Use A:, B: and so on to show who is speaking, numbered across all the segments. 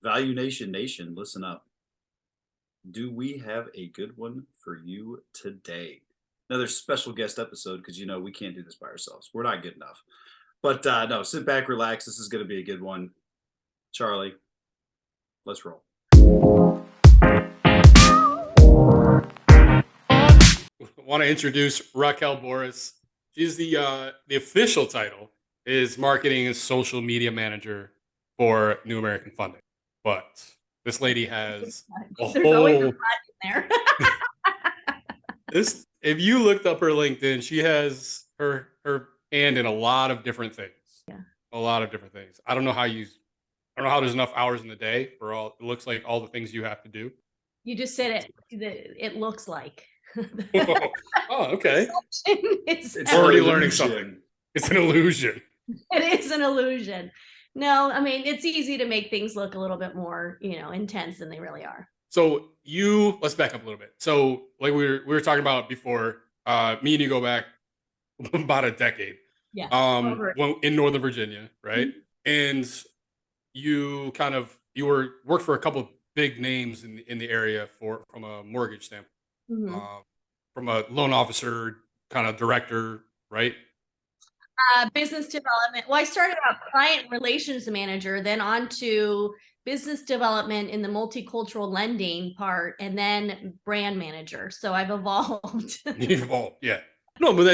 A: Value Nation, listen up. Do we have a good one for you today? Another special guest episode because we can't do this by ourselves. We're not good enough. But no, sit back, relax. This is going to be a good one. Charlie, let's roll.
B: Want to introduce Raquel Borras. She's the official title is marketing and social media manager for New American Funding. But this lady has a
C: There's always a
B: whole
C: project there.
B: this if you looked up her LinkedIn, she has her hand in a lot of different things.
C: Yeah.
B: A lot of different things. I don't know how there's enough hours in the day for all it looks like all the things you have to do.
C: You just said it looks like.
B: Oh, okay.
C: It's
B: Already
A: an
B: learning
A: illusion.
B: something. It's an illusion.
C: It is an illusion. No, I mean, it's easy to make things look a little bit more, intense than they really are.
B: So let's back up a little bit. So like we were talking about before, me and you go back about a decade.
C: Yeah.
B: In Northern Virginia, right?
C: Mm-hmm.
B: And you worked for a couple of big names in the area from a mortgage standpoint,
C: Mm-hmm.
B: from a loan officer kind of director, right?
C: Business development. Well, I started out client relations manager, then on to business development in the multicultural lending part, and then brand manager. So I've evolved.
B: Yeah. No, but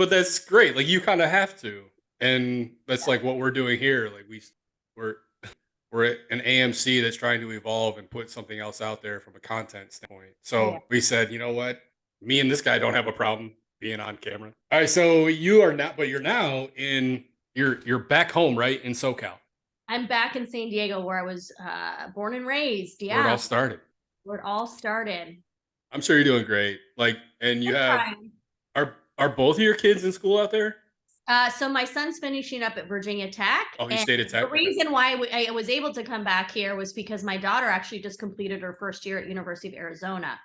B: that's great. Like you kind of have to, and that's like what we're doing here. Like we're an AMC that's trying to evolve and put something else out there from a content standpoint. So we said, you know what? Me and this guy don't have a problem being on camera. All right, so you're back home, right, in SoCal.
C: I'm back in San Diego where I was born and raised. Yeah.
B: Where it all started.
C: Where it all started.
B: I'm sure you're doing great. Like, and you have are both of your kids in school out there?
C: So my son's finishing up at Virginia Tech.
B: Oh, he stayed at Tech.
C: The reason why I was able to come back here was because my daughter actually just completed her first year at University of Arizona.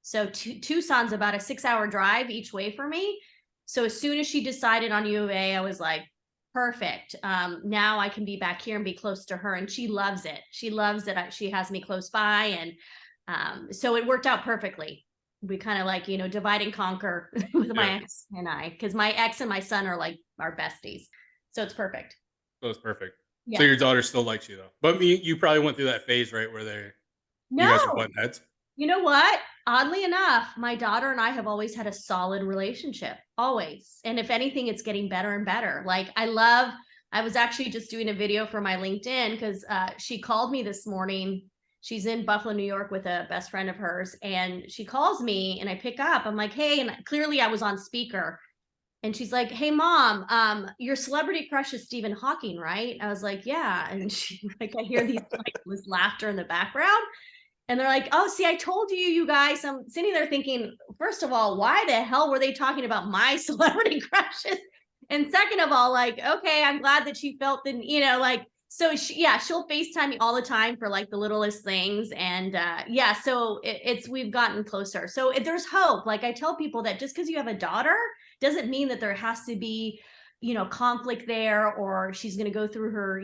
C: So Tucson's about a 6-hour drive each way for me. So as soon as she decided on U of A, I was like, perfect. Now I can be back here and be close to her. And she loves it. She loves that she has me close by. And so it worked out perfectly. We kind of like, divide and conquer with my ex and I, because my ex and my son are like our besties. So it's perfect.
B: So it's perfect.
C: Yeah.
B: So your daughter still likes you though. But you probably went through that phase, right, where you guys were butting heads.
C: You know what? Oddly enough, my daughter and I have always had a solid relationship, always. And if anything, it's getting better and better. Like I was actually just doing a video for my LinkedIn because she called me this morning. She's in Buffalo, New York with a best friend of hers. And she calls me and I pick up. I'm like, hey, and clearly I was on speaker. And she's like, hey, mom, your celebrity crush is Stephen Hawking, right? I was like, yeah. And she I hear these this laughter in the background. And they're like, oh, see, I told you guys. I'm sitting there thinking, first of all, why the hell were they talking about my celebrity crushes? And second of all, like, okay, I'm glad that she felt that, so she'll FaceTime me all the time for like the littlest things. And so we've gotten closer. So there's hope. Like I tell people that just because you have a daughter doesn't mean that there has to be conflict there, or she's going to go through her,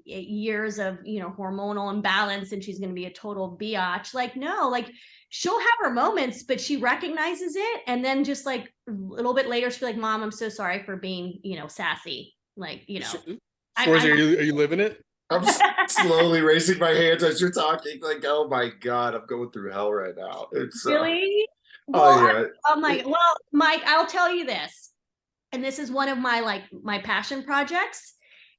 C: years of, hormonal imbalance and she's going to be a total biatch. Like, no, like she'll have her moments, but she recognizes it. And then just like a little bit later, she'll be like, mom, I'm so sorry for being, sassy. Like,
B: Are you living it?
A: I'm slowly raising my hands as you're talking. Like, oh my God, I'm going through hell right now. It's
C: really?
A: Well,
C: Mike, I'll tell you this. And this is one of my passion projects,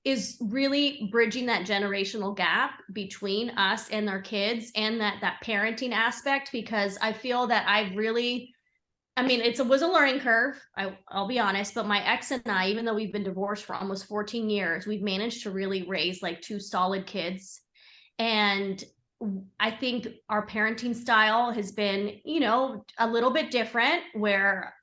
C: is really bridging that generational gap between us and their kids, and that parenting aspect, because I feel that it was a learning curve. I'll be honest, but my ex and I, even though we've been divorced for almost 14 years, we've managed to really raise like 2 solid kids. And I think our parenting style has been, a little bit different, where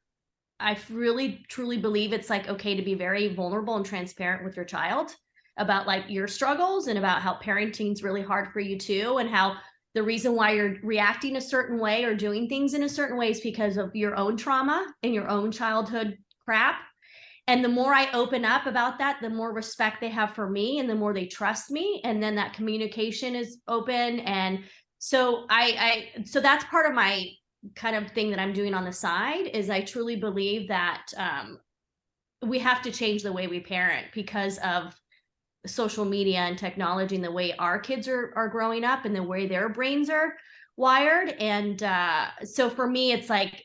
C: I really truly believe it's like okay to be very vulnerable and transparent with your child about like your struggles and about how parenting's really hard for you too, and how the reason why you're reacting a certain way or doing things in a certain way is because of your own trauma and your own childhood crap. And the more I open up about that, the more respect they have for me and the more they trust me. And then that communication is open. And so so that's part of my kind of thing that I'm doing on the side, is I truly believe that we have to change the way we parent because of social media and technology and the way our kids are growing up and the way their brains are wired. And so for me, it's like,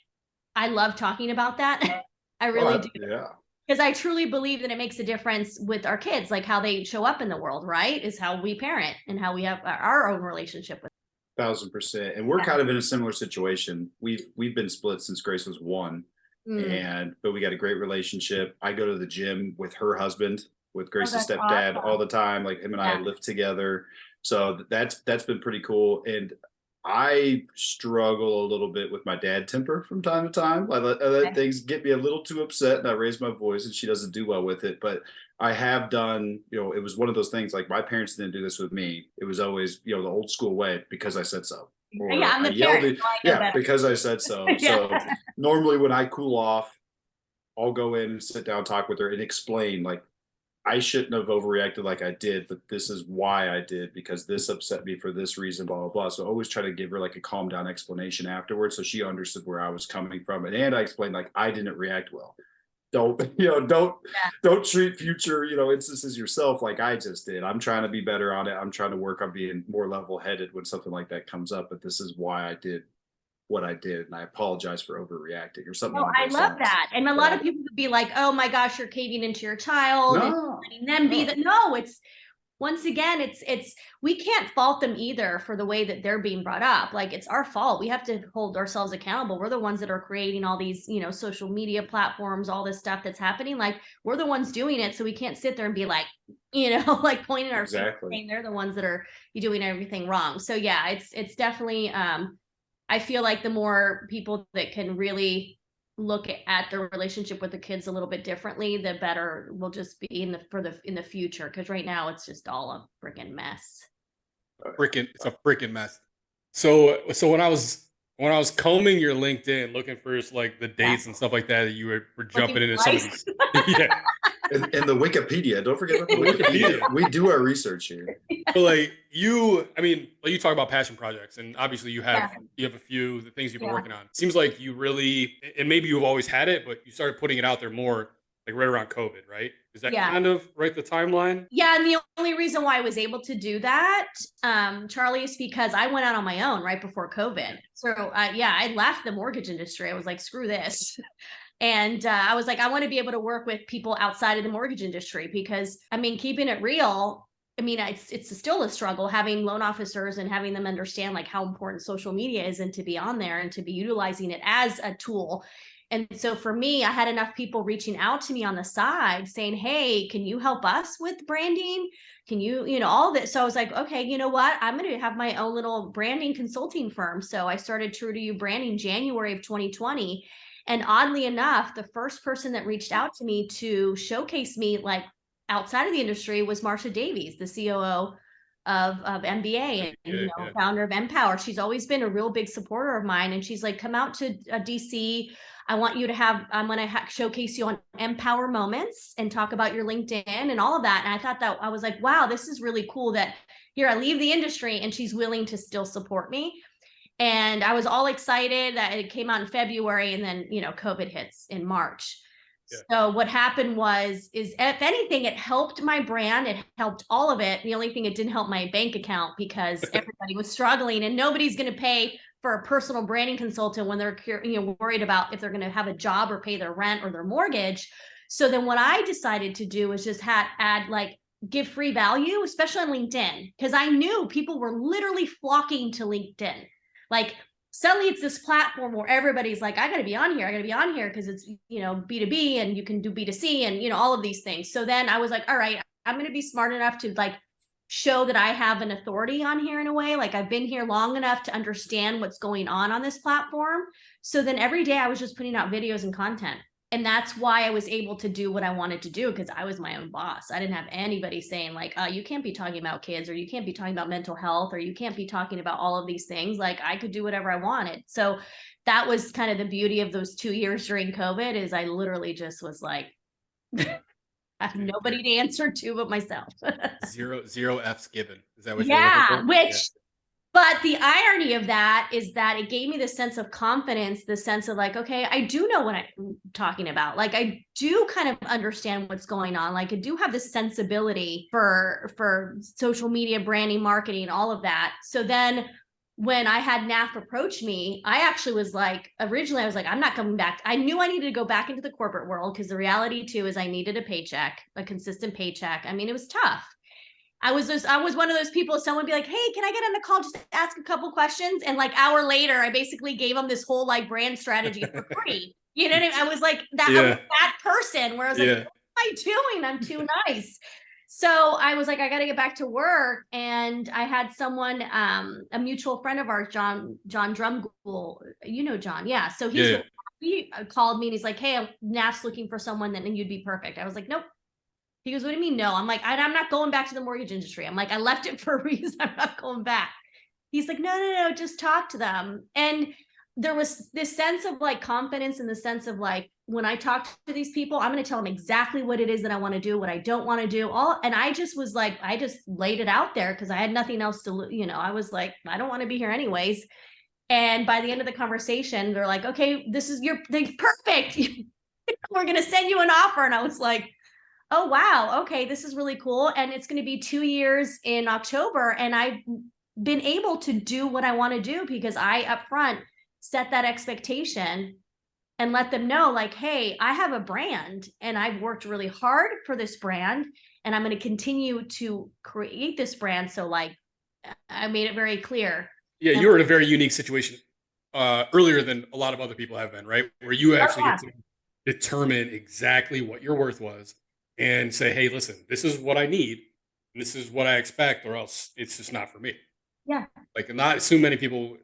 C: I love talking about that. I really do.
A: Yeah.
C: Because I truly believe that it makes a difference with our kids, like how they show up in the world, right? Is how we parent and how we have our own relationship with
A: 1,000%. And we're kind of in a similar situation. We've been split since Grace was 1. But we got a great relationship. I go to the gym with her husband, with Grace's stepdad, all the time. Like him and I live together. So that's been pretty cool. And I struggle a little bit with my dad temper from time to time. I let things get me a little too upset and I raise my voice, and she doesn't do well with it. But I have done, it was one of those things, like my parents didn't do this with me. It was always, the old school way, because I said so. Or
C: I'm the
A: I yelled
C: parent,
A: at, because I said so. So normally when I cool off, I'll go in and sit down, talk with her and explain, like, I shouldn't have overreacted like I did, but this is why I did, because this upset me for this reason, blah, blah, blah. So I always try to give her like a calm down explanation afterwards, so she understood where I was coming from. And I explained, like, I didn't react well. Don't treat future, instances yourself like I just did. I'm trying to be better on it. I'm trying to work on being more level-headed when something like that comes up, but this is why I did what I did, and I apologize for overreacting, or something.
C: I love that. And a lot of people would be like, oh my gosh, you're caving into your child and letting them be that. No, it's, once again, it's we can't fault them either for the way that they're being brought up. Like, it's our fault. We have to hold ourselves accountable. We're the ones that are creating all these, social media platforms, all this stuff that's happening. Like, we're the ones doing it. So we can't sit there and be like, like pointing our finger saying they're the ones that are doing everything wrong. So yeah, it's definitely, I feel like the more people that can really look at the relationship with the kids a little bit differently, the better we'll just be in the future. Because right now it's just all a freaking mess.
B: It's a freaking mess. So when I was combing your LinkedIn, looking for like the dates and stuff like that you were jumping into some of these. Yeah.
A: And the Wikipedia. Don't forget about the Wikipedia. We do our research here.
B: So like you talk about passion projects, and obviously you have a few the things you've been working on. It seems like you really, and maybe you've always had it, but you started putting it out there more like right around COVID, right? Is that kind of right, the timeline? Yeah,
C: and the only reason why I was able to do that, Charlie, is because I went out on my own right before COVID. So I left the mortgage industry. I was like, screw this. And I was like, I want to be able to work with people outside of the mortgage industry, because keeping it real, it's still a struggle having loan officers and having them understand like how important social media is, and to be on there and to be utilizing it as a tool. And so for me, I had enough people reaching out to me on the side saying, hey, can you help us with branding? Can you, all this? So I was like, okay, you know what? I'm going to have my own little branding consulting firm. So I started True to You Branding January of 2020. And oddly enough, the first person that reached out to me to showcase me like outside of the industry was Marsha Davies, the COO of MBA and founder of Empower. She's always been a real big supporter of mine. And she's like, come out to DC. I'm going to showcase you on Empower Moments and talk about your LinkedIn and all of that. And I thought that, I was like, wow, this is really cool that here I leave the industry and she's willing to still support me. And I was all excited that it came out in February, and then, COVID hits in March. Yeah. So what happened is if anything, it helped my brand. It helped all of it. The only thing, it didn't help my bank account, because everybody was struggling, and nobody's going to pay for a personal branding consultant when they're worried about if they're going to have a job or pay their rent or their mortgage. So then what I decided to do was just give free value, especially on LinkedIn, because I knew people were literally flocking to LinkedIn. Like, suddenly it's this platform where everybody's like, I got to be on here because it's, B2B, and you can do B2C and, all of these things. So then I was like, all right, I'm going to be smart enough to like show that I have an authority on here in a way. Like, I've been here long enough to understand what's going on this platform. So then every day I was just putting out videos and content. And that's why I was able to do what I wanted to do, because I was my own boss. I didn't have anybody saying like, you can't be talking about kids, or you can't be talking about mental health, or you can't be talking about all of these things. Like, I could do whatever I wanted. So that was kind of the beauty of those 2 years during COVID, is I literally just was like, I have nobody to answer to but myself.
B: Zero F's given. Is that what you're looking
C: Yeah,
B: for?
C: which, but the irony of that is that it gave me the sense of confidence, the sense of like, okay, I do know what I'm talking about. Like, I do kind of understand what's going on. Like, I do have this sensibility for social media, branding, marketing, all of that. So then when I had NAF approach me, I actually was like, originally I was like, I'm not coming back. I knew I needed to go back into the corporate world because the reality too is I needed a paycheck, a consistent paycheck. I mean, it was tough. I was one of those people, someone would be like, hey, can I get on the call just to ask a couple questions? And like hour later, I basically gave them this whole like brand strategy for free. You know what I mean? I was like that, I was that person where I was like, what am I doing? I'm too nice. So I was like, I got to get back to work. And I had someone, a mutual friend of ours, John Drumgoole, you know, John. Yeah. So he called me and he's like, hey, NAF's looking for someone that you'd be perfect. I was like, nope. He goes, what do you mean? No. I'm like, I'm not going back to the mortgage industry. I'm like, I left it for a reason. I'm not going back. He's like, no, just talk to them. And there was this sense of like confidence in the sense of like, when I talk to these people, I'm going to tell them exactly what it is that I want to do, what I don't want to do. And I just was like, I just laid it out there because I had nothing else to, I was like, I don't want to be here anyways. And by the end of the conversation, they're like, okay, this is perfect. We're going to send you an offer. And I was like, oh, wow. Okay. This is really cool. And it's going to be 2 years in October. And I've been able to do what I want to do because I upfront set that expectation and let them know like, hey, I have a brand and I've worked really hard for this brand and I'm going to continue to create this brand. So like, I made it very clear.
B: Yeah. You were in a very unique situation earlier than a lot of other people have been, right? Where you actually get to determine exactly what your worth was and say, hey, listen, this is what I need. And this is what I expect, or else it's just not for me.
C: Yeah.
B: Like not so many people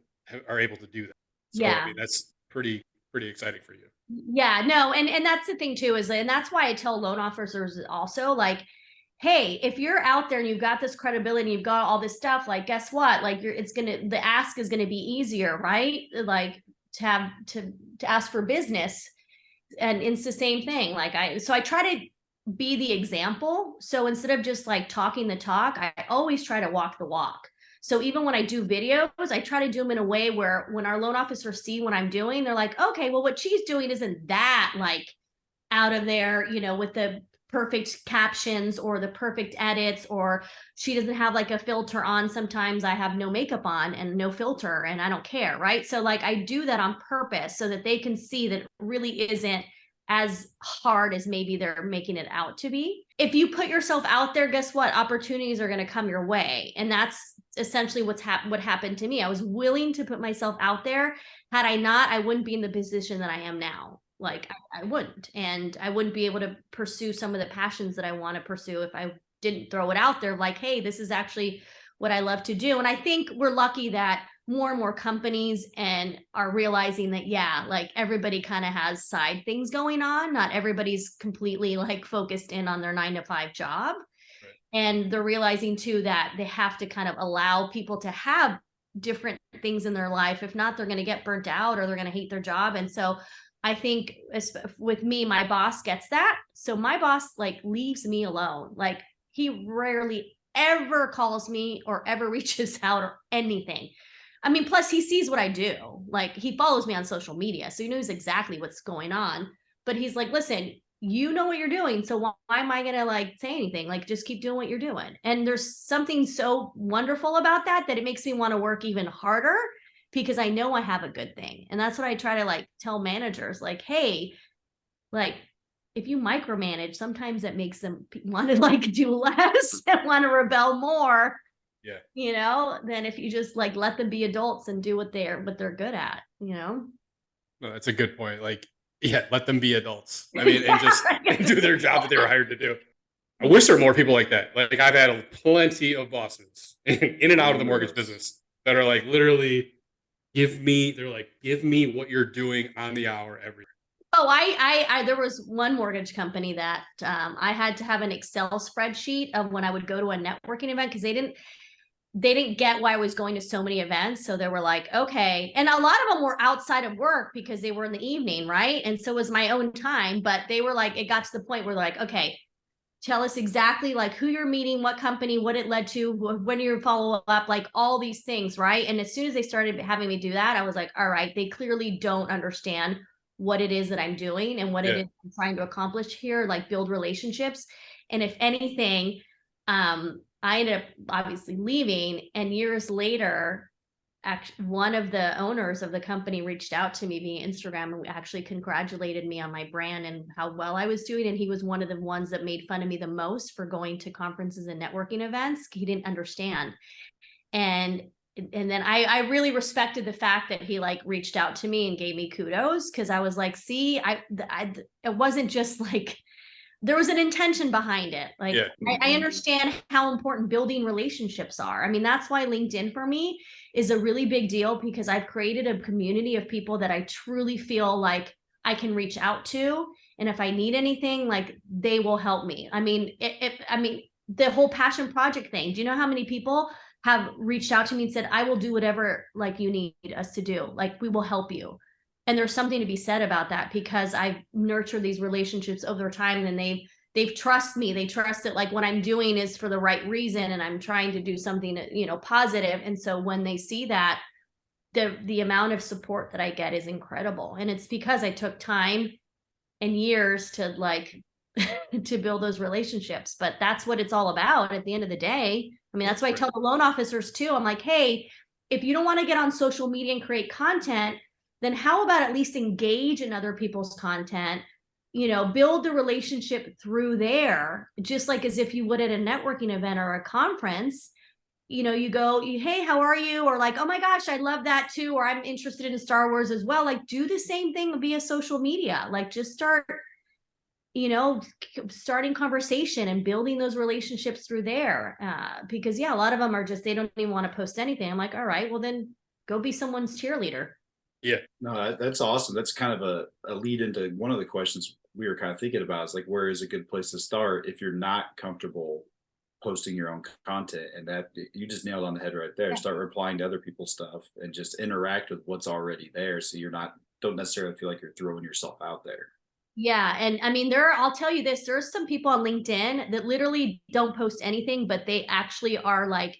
B: are able to do that. So,
C: yeah.
B: I mean, that's pretty exciting for you.
C: Yeah, no. And that's the thing too, and that's why I tell loan officers also like, hey, if you're out there and you've got this credibility, you've got all this stuff, like, guess what? Like the ask is going to be easier, right? Like to ask for business. And it's the same thing. Like so I try to be the example. So instead of just like talking the talk, I always try to walk the walk. So even when I do videos, I try to do them in a way where when our loan officers see what I'm doing, they're like, okay, well, what she's doing isn't that like out of there, with the perfect captions or the perfect edits, or she doesn't have like a filter on. Sometimes I have no makeup on and no filter and I don't care, right? So like I do that on purpose so that they can see that it really isn't as hard as maybe they're making it out to be. If you put yourself out there, guess what? Opportunities are going to come your way. And that's essentially what happened to me. I was willing to put myself out there. Had I not, I wouldn't be in the position that I am now. Like I wouldn't, and I wouldn't be able to pursue some of the passions that I want to pursue if I didn't throw it out there like, hey, this is actually what I love to do. And I think we're lucky that more and more companies are realizing that, yeah, like everybody kind of has side things going on. Not everybody's completely like focused in on their 9-to-5 job. Right. And they're realizing too that they have to kind of allow people to have different things in their life. If not, they're going to get burnt out or they're going to hate their job. And so I think with me, my boss gets that. So my boss like leaves me alone. Like he rarely ever calls me or ever reaches out or anything. I mean, plus he sees what I do. Like he follows me on social media. So he knows exactly what's going on. But he's like, listen, you know what you're doing. So why am I going to like say anything? Like just keep doing what you're doing. And there's something so wonderful about that it makes me want to work even harder because I know I have a good thing. And that's what I try to like tell managers like, hey, like if you micromanage, sometimes that makes them want to like do less and want to rebel more. Yeah. Than if you just like let them be adults and do what they're good at, No,
B: that's a good point. Like, yeah, let them be adults. I mean, and just do their job that they were hired to do. I wish there were more people like that. Like I've had plenty of bosses in and out of the mortgage business that are like literally give me what you're doing on the hour every day.
C: Oh, I there was one mortgage company that I had to have an Excel spreadsheet of when I would go to a networking event because they didn't get why I was going to so many events. So they were like, okay. And a lot of them were outside of work because they were in the evening, right? And so it was my own time, but they were like, it got to the point where they're like, okay, tell us exactly like who you're meeting, what company, what it led to, when you follow up, like all these things, right? And as soon as they started having me do that, I was like, all right, they clearly don't understand what it is that I'm doing and what it is I'm trying to accomplish here, like build relationships. And if anything, I ended up obviously leaving, and years later, actually, one of the owners of the company reached out to me via Instagram and actually congratulated me on my brand and how well I was doing. And he was one of the ones that made fun of me the most for going to conferences and networking events. He didn't understand. And then I really respected the fact that he like reached out to me and gave me kudos, because I was like, see, it wasn't just like, there was an intention behind it. Like, I understand how important building relationships are. I mean, that's why LinkedIn for me is a really big deal, because I've created a community of people that I truly feel like I can reach out to. And if I need anything, like they will help me. I mean, the whole passion project thing. Do you know how many people have reached out to me and said, I will do whatever like you need us to do. Like, we will help you. And there's something to be said about that, because I've nurtured these relationships over time, and they've trust me. They trust that like what I'm doing is for the right reason, and I'm trying to do something, positive. And so when they see that, the amount of support that I get is incredible. And it's because I took time and years to like to build those relationships. But that's what it's all about at the end of the day. I mean, that's why I tell the loan officers too. I'm like, hey, if you don't want to get on social media and create content, then how about at least engage in other people's content, build the relationship through there, just like as if you would at a networking event or a conference. You go, hey, how are you? Or like, oh my gosh, I love that too. Or I'm interested in Star Wars as well. Like, do the same thing via social media. Like, just start, starting conversation and building those relationships through there. Because a lot of them are just, they don't even want to post anything. I'm like, all right, well then go be someone's cheerleader.
B: Yeah.
A: No, that's awesome. That's kind of a lead into one of the questions we were kind of thinking about, is like, where is a good place to start if you're not comfortable posting your own content? And that you just nailed on the head right there. Yeah. Start replying to other people's stuff and just interact with what's already there, so don't necessarily feel like you're throwing yourself out there.
C: Yeah. And I mean, I'll tell you this, there's some people on LinkedIn that literally don't post anything, but they actually are like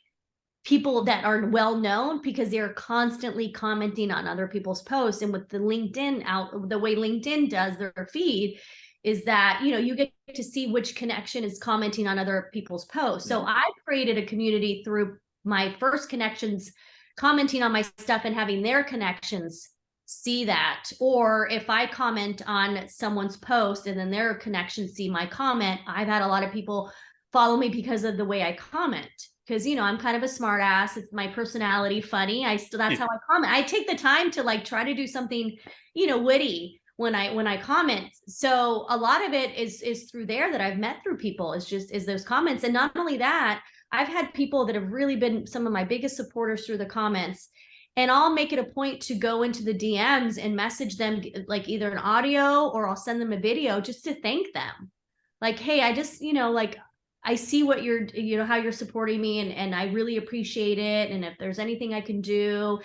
C: people that are well known because they're constantly commenting on other people's posts. And with the the way LinkedIn does their feed is that, you get to see which connection is commenting on other people's posts. So I created a community through my first connections commenting on my stuff and having their connections see that. Or if I comment on someone's post and then their connections see my comment, I've had a lot of people follow me because of the way I comment. Because, I'm kind of a smart ass. It's my personality, funny. That's how I comment. I take the time to like try to do something, witty when I comment. So a lot of it is through there that I've met through people, is those comments. And not only that, I've had people that have really been some of my biggest supporters through the comments. And I'll make it a point to go into the DMs and message them like either an audio, or I'll send them a video just to thank them. Like, hey, I just, like, I see what how you're supporting me, and I really appreciate it. And if there's anything I can do.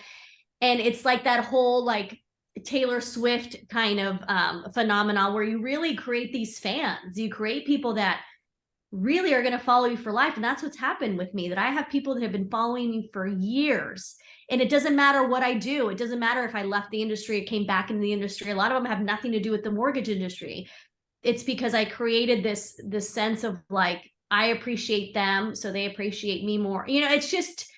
C: And it's like that whole like Taylor Swift kind of phenomenon where you really create these fans. You create people that really are going to follow you for life. And that's what's happened with me, that I have people that have been following me for years. And it doesn't matter what I do. It doesn't matter if I left the industry, came back into the industry. A lot of them have nothing to do with the mortgage industry. It's because I created this sense of like, I appreciate them, so they appreciate me more. It's just,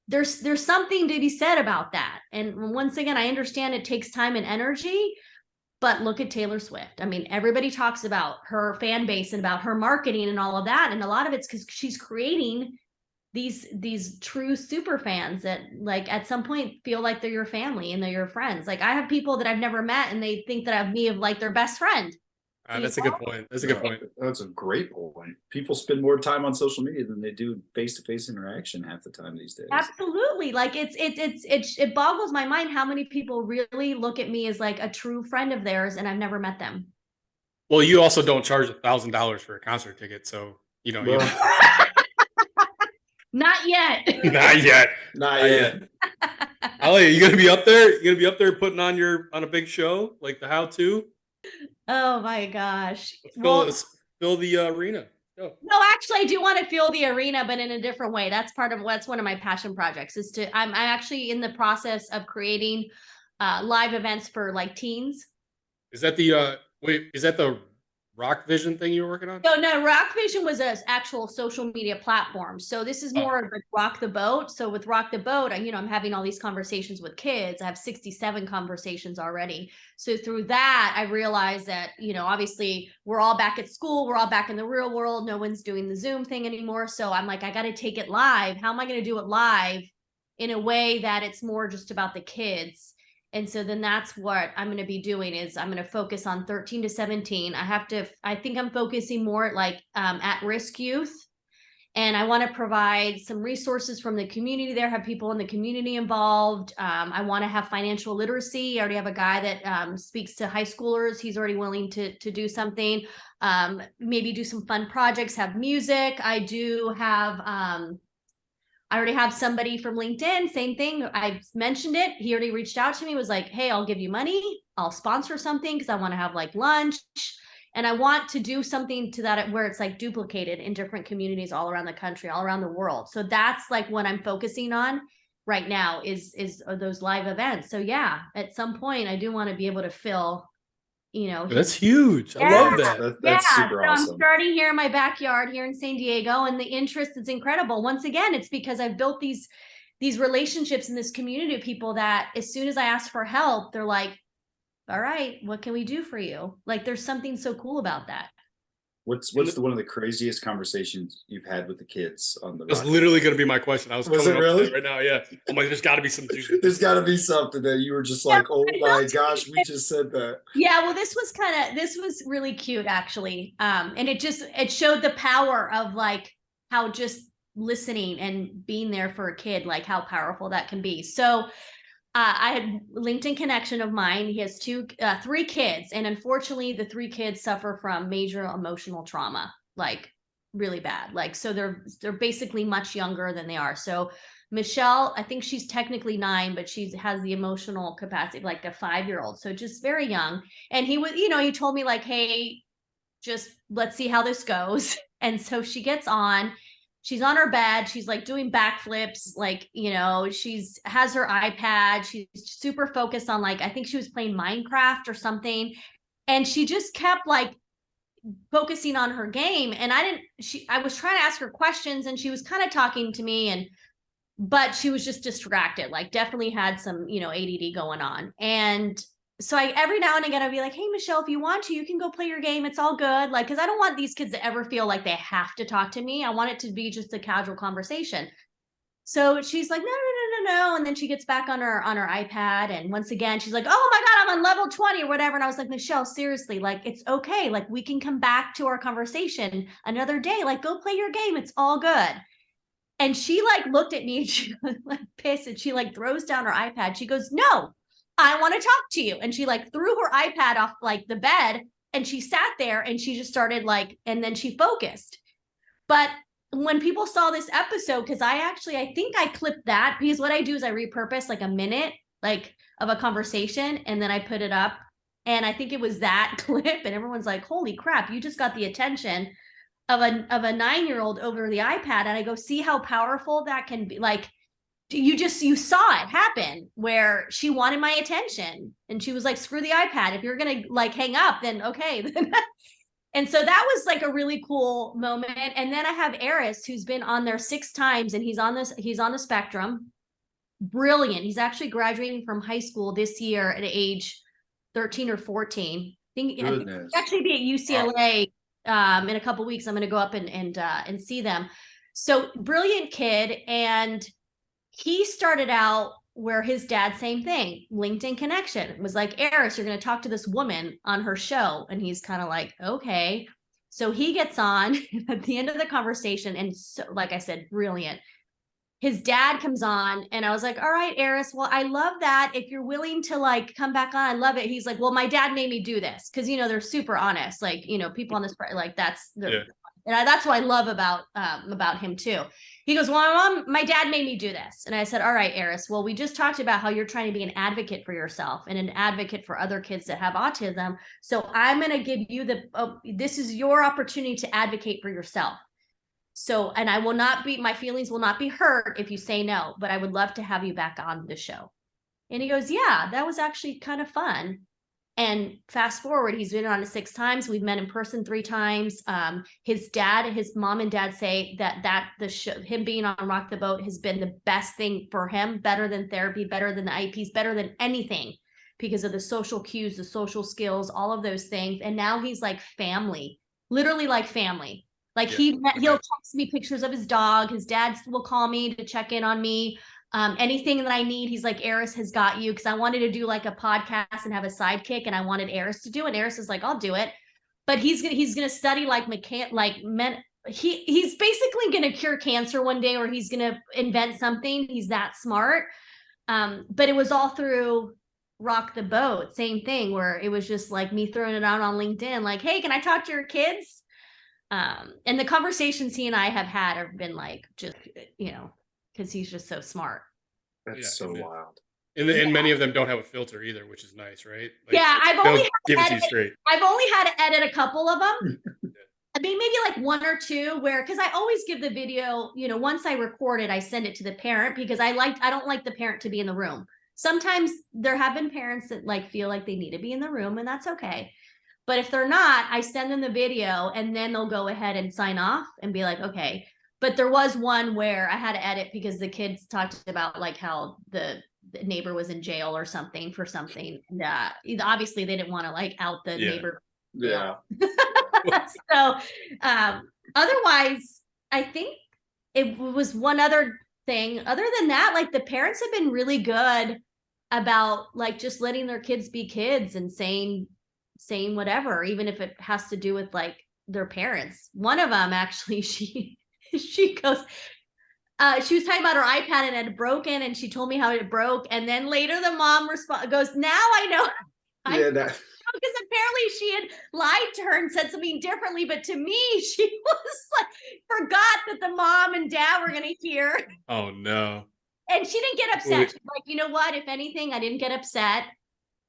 C: there's something to be said about that. And once again, I understand it takes time and energy, but look at Taylor Swift. I mean, everybody talks about her fan base and about her marketing and all of that. And a lot of it's because she's creating these true super fans that like at some point feel like they're your family and they're your friends. Like, I have people that I've never met and they think that of me of like their best friend.
B: That's a good point. That's a good point.
A: That's a great point. People spend more time on social media than they do face-to-face interaction half the time these days.
C: Absolutely. Like it boggles my mind how many people really look at me as like a true friend of theirs, and I've never met them.
B: Well, you also don't charge $1,000 for a concert ticket, so
C: Not yet.
B: Not yet.
A: Not yet.
B: Ali, you gonna be up there? You gonna be up there putting on a big show like the how-to?
C: Oh my gosh.
B: Fill the arena. Go.
C: No, actually, I do want to fill the arena, but in a different way. That's one of my passion projects. I'm actually in the process of creating live events for like teens.
B: Is that the is that the Rock Vision thing you were working on?
C: No, Rock Vision was an actual social media platform. So this is more of like Rock the Boat. So with Rock the Boat, I'm having all these conversations with kids. I have 67 conversations already. So through that, I realized that, obviously we're all back at school. We're all back in the real world. No one's doing the Zoom thing anymore. So I'm like, I got to take it live. How am I going to do it live in a way that it's more just about the kids? And so then that's what I'm going to be doing is I'm going to focus on 13 to 17. I think I'm focusing more at like at-risk youth. And I want to provide some resources from the community there, have people in the community involved. I want to have financial literacy. I already have a guy that speaks to high schoolers. He's already willing to do something, maybe do some fun projects, have music. I already have somebody from LinkedIn, same thing. I mentioned it. He already reached out to me, was like, hey, I'll give you money. I'll sponsor something because I want to have like lunch. And I want to do something to that where it's like duplicated in different communities all around the country, all around the world. So that's like what I'm focusing on right now is those live events. So yeah, at some point I do want to be able to fill,
B: that's huge. I love that.
A: That's super awesome.
C: I'm starting here in my backyard here in San Diego, and the interest is incredible. Once again, it's because I've built these relationships in this community of people that as soon as I ask for help, they're like, all right, what can we do for you? Like there's something so cool about that.
A: What's one of the craziest conversations you've had with the kids on the
B: That's literally going to be my question. I was
A: it really?
B: Right now. Yeah. I'm like, there's got to be some juice.
A: There's got to be something that you were just like, oh my gosh, we just said that.
C: Yeah, well, this was really cute actually. And it showed the power of like how just listening and being there for a kid, like how powerful that can be. So I had LinkedIn connection of mine. He has three kids. And unfortunately, the three kids suffer from major emotional trauma, like really bad. Like, so they're basically much younger than they are. So Michelle, I think she's technically 9, but she has the emotional capacity of like a 5-year-old. So just very young. And he was, he told me like, hey, just let's see how this goes. And so she gets on. She's on her bed. She's like doing backflips. Like, she's has her iPad. She's super focused on like, I think she was playing Minecraft or something. And she just kept like focusing on her game. And I was trying to ask her questions and she was kind of talking to me but she was just distracted, like definitely had some, ADD going on. And so every now and again, I'd be like, hey, Michelle, if you want to, you can go play your game. It's all good. Like, cause I don't want these kids to ever feel like they have to talk to me. I want it to be just a casual conversation. So she's like, no. And then she gets back on her iPad. And once again, she's like, oh my God, I'm on level 20 or whatever. And I was like, Michelle, seriously, like, it's okay. Like we can come back to our conversation another day. Like go play your game. It's all good. And she like looked at me and she was like pissed and she like throws down her iPad. She goes, no, I want to talk to you. And she like threw her iPad off like the bed and she sat there and she just started like, and then she focused. But when people saw this episode, because I think I clipped that because what I do is I repurpose like a minute like of a conversation and then I put it up. And I think it was that clip and everyone's like, holy crap, you just got the attention of a 9-year-old over the iPad. And I go, see how powerful that can be. Like, you saw it happen where she wanted my attention and she was like, screw the iPad. If you're going to like hang up, then okay. And so that was like a really cool moment. And then I have Eris who's been on there 6 times and he's on the spectrum. Brilliant. He's actually graduating from high school this year at age 13 or 14. I think he'll actually be at UCLA. In a couple of weeks, I'm going to go up and see them. So brilliant kid. And he started out where his dad, same thing, LinkedIn connection, was like, Eris, you're going to talk to this woman on her show. And he's kind of like, okay. So he gets on at the end of the conversation. And so, like I said, brilliant. His dad comes on and I was like, all right, Eris, well, I love that. If you're willing to like come back on, I love it. He's like, well, my dad made me do this. Cause they're super honest. Like, people on this, like that's what I love about him too. He goes, well, my dad made me do this. And I said, all right, Eris, well, we just talked about how you're trying to be an advocate for yourself and an advocate for other kids that have autism. So I'm going to give you this is your opportunity to advocate for yourself. So, and my feelings will not be hurt if you say no, but I would love to have you back on the show. And he goes, yeah, that was actually kind of fun. And fast forward, he's been on it 6 times. We've met in person 3 times. His mom and dad say that the show, him being on Rock the Boat, has been the best thing for him, better than therapy, better than the IEPs, better than anything, because of the social cues, the social skills, all of those things. And now he's like family, literally like family. Like he'll text me pictures of his dog. His dad will call me to check in on me. Anything that I need, he's like, Eris has got you. Cause I wanted to do like a podcast and have a sidekick, and I wanted Eris to do it. Eris is like, I'll do it. But he's gonna study he's basically gonna cure cancer one day, or he's gonna invent something. He's that smart. But it was all through Rock the Boat. Same thing, where it was just like me throwing it out on LinkedIn, like, hey, can I talk to your kids? And the conversations he and I have had have been like, just, because he's just so smart.
A: That's so wild.
B: And many of them don't have a filter either, which is nice, right? Like,
C: yeah, I've only had to edit a couple of them. I mean, maybe like 1 or 2, because I always give the video, once I record it, I send it to the parent, because I don't like the parent to be in the room. Sometimes there have been parents that feel like they need to be in the room, and that's okay. But if they're not, I send them the video, and then they'll go ahead and sign off and be like, okay. But there was one where I had to edit because the kids talked about like how the neighbor was in jail or something for something. And obviously they didn't want to like out the neighbor.
A: Yeah.
C: So otherwise, I think it was one other thing. Other than that, like the parents have been really good about like just letting their kids be kids and saying whatever, even if it has to do with like their parents. One of them actually, she goes, she was talking about her iPad and it had broken, and she told me how it broke. And then later the mom goes, now I know. Because apparently she had lied to her and said something differently, but to me, she was like, forgot that the mom and dad were going to hear.
B: Oh no. And
C: she didn't get upset. She's like, you know what? If anything, I didn't get upset.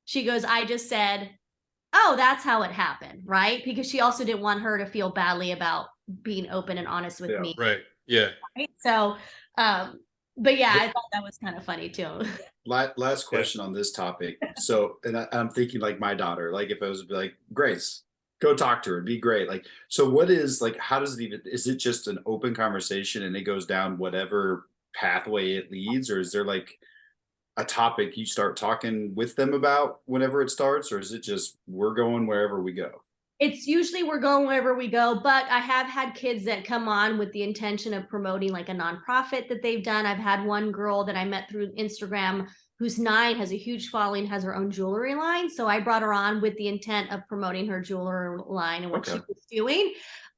C: She goes, I just said, oh, that's how it happened, right? Because she also didn't want her to feel badly about being open and honest with me.
B: Right. Yeah.
C: Right? So, but yeah, I thought that was kind of funny too.
A: Last question on this topic. So, and I'm thinking like my daughter, like if I was like, Grace, go talk to her, it'd be great. Like, so what is like, how does it even, is it just an open conversation and it goes down whatever pathway it leads? Or is there like a topic you start talking with them about whenever it starts? Or is it just, we're going wherever we go?
C: It's usually we're going wherever we go, but I have had kids that come on with the intention of promoting like a nonprofit that they've done. I've had one girl that I met through Instagram who's 9, has a huge following, has her own jewelry line. So I brought her on with the intent of promoting her jewelry line and what she was doing.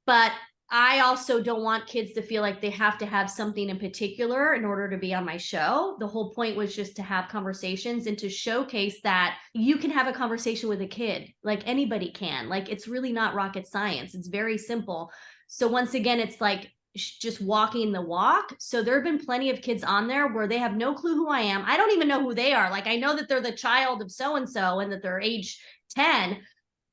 C: But I also don't want kids to feel like they have to have something in particular in order to be on my show. The whole point was just to have conversations and to showcase that you can have a conversation with a kid, like anybody can. Like, it's really not rocket science. It's very simple. So once again, it's like just walking the walk. So there have been plenty of kids on there where they have no clue who I am. I don't even know who they are. Like, I know that they're the child of so-and-so and that they're age 10,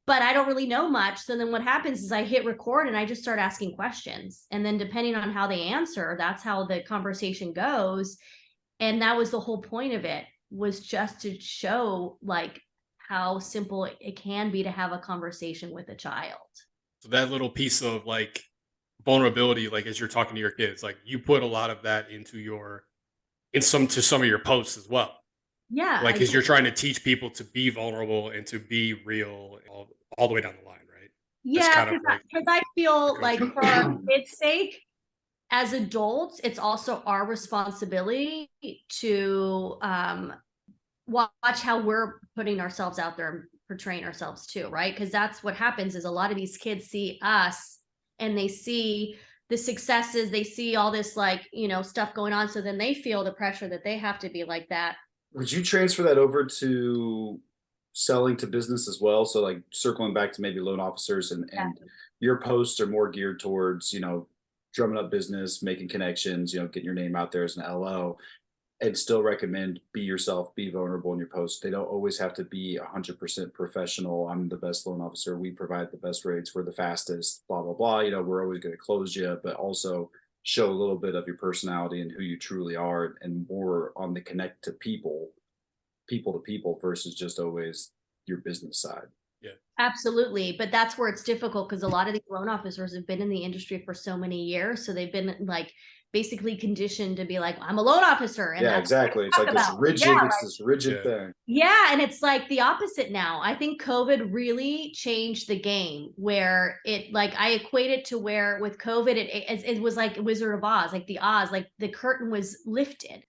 C: but I don't really know much. So then what happens is I hit record and I just start asking questions. And then depending on how they answer, that's how the conversation goes. And that was the whole point of it, was just to show like how simple it can be to have a conversation with a child.
B: So that little piece of like vulnerability, like as you're talking to your kids, like you put a lot of that into some of your posts as well.
C: Yeah.
B: Like, because you're trying to teach people to be vulnerable and to be real all the way down the line, right?
C: Yeah, because I feel like for our kids' sake, as adults, it's also our responsibility to watch how we're putting ourselves out there and portraying ourselves too, right? Because that's what happens is a lot of these kids see us and they see the successes, they see all this like, stuff going on. So then they feel the pressure that they have to be like that.
A: Would you transfer that over to selling to business as well? So like circling back to maybe loan officers and your posts are more geared towards, drumming up business, making connections, getting your name out there as an LO, and still recommend be yourself, be vulnerable in your posts. They don't always have to be 100% professional. I'm the best loan officer. We provide the best rates. We're the fastest, blah, blah, blah. We're always going to close you, but also show a little bit of your personality and who you truly are, and more on the connect to people to people versus just always your business side.
B: Yeah,
C: absolutely. But that's where it's difficult, because a lot of these loan officers have been in the industry for so many years. So they've been like basically conditioned to be like, I'm a loan officer. And
A: yeah, exactly. It's like this rigid, this rigid thing.
C: Yeah. And it's like the opposite now. I think COVID really changed the game, where it, like, I equate it to where with COVID, it was like Wizard of Oz, like the Oz, like the curtain was lifted,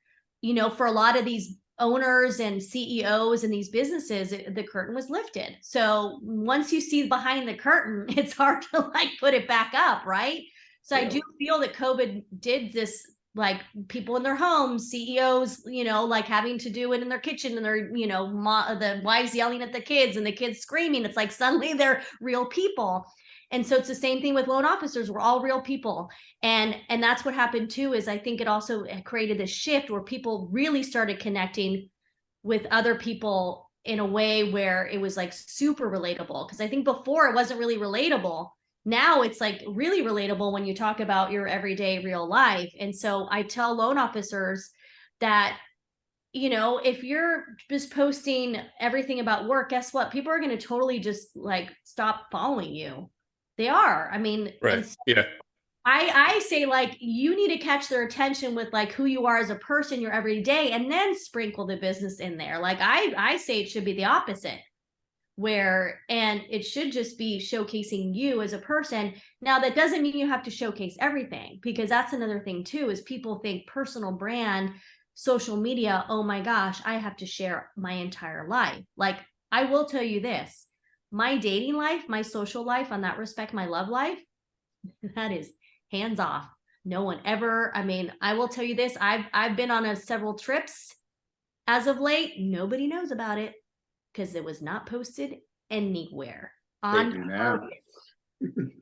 C: for a lot of these owners and CEOs and these businesses, the curtain was lifted. So once you see behind the curtain, it's hard to like put it back up, right? So I do feel that COVID did this, like people in their homes, CEOs, like having to do it in their kitchen, and their, the wives yelling at the kids and the kids screaming. It's like suddenly they're real people. And so it's the same thing with loan officers. We're all real people. And that's what happened too, is I think it also created this shift where people really started connecting with other people in a way where it was like super relatable. Because I think before it wasn't really relatable. Now it's like really relatable when you talk about your everyday real life. And so I tell loan officers that, if you're just posting everything about work, guess what? People are going to totally just like stop following you. They are. I mean,
B: right. Yeah.
C: I say, like, you need to catch their attention with like who you are as a person, your everyday, and then sprinkle the business in there. Like I say it should be the opposite, and it should just be showcasing you as a person. Now, that doesn't mean you have to showcase everything, because that's another thing too, is people think personal brand, social media, oh my gosh, I have to share my entire life. Like, I will tell you this, my dating life, my social life, on that respect, my love life, that is hands off. No one ever, I will tell you this, I've been on several trips as of late. Nobody knows about it, because it was not posted anywhere on purpose.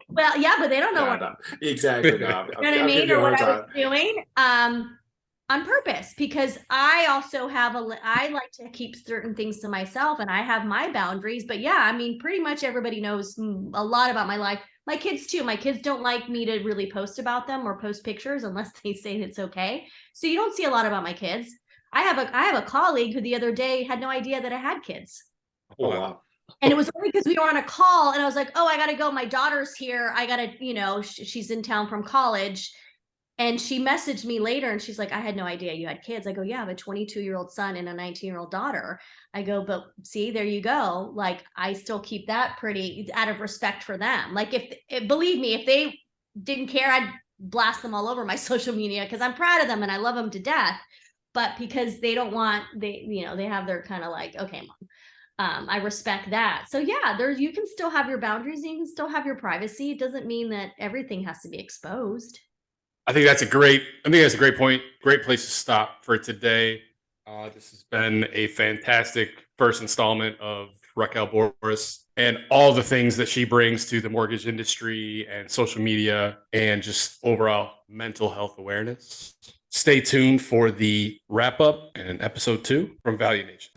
C: Well, yeah, but they don't know what
A: exactly.
C: or what I was doing on purpose, because I also have I like to keep certain things to myself, and I have my boundaries. But yeah, pretty much everybody knows a lot about my life. My kids too. My kids don't like me to really post about them or post pictures unless they say it's okay. So you don't see a lot about my kids. I have a colleague who the other day had no idea that I had kids.
A: Oh, wow.
C: And it was only because we were on a call, and I was like, oh, I got to go. My daughter's here. I got to, she's in town from college. And she messaged me later, and she's like, I had no idea you had kids. I go, yeah, I have a 22-year-old son and a 19-year-old daughter. I go, but see, there you go. Like, I still keep that pretty out of respect for them. Like, believe me, if they didn't care, I'd blast them all over my social media, because I'm proud of them and I love them to death. But because they don't want, they have their kind of like, okay, mom, I respect that. So yeah, you can still have your boundaries, and you can still have your privacy. It doesn't mean that everything has to be exposed.
B: I think that's a great point. Great place to stop for today. This has been a fantastic first installment of Raquel Borras and all the things that she brings to the mortgage industry and social media and just overall mental health awareness. Stay tuned for the wrap up and episode 2 from Value Nation.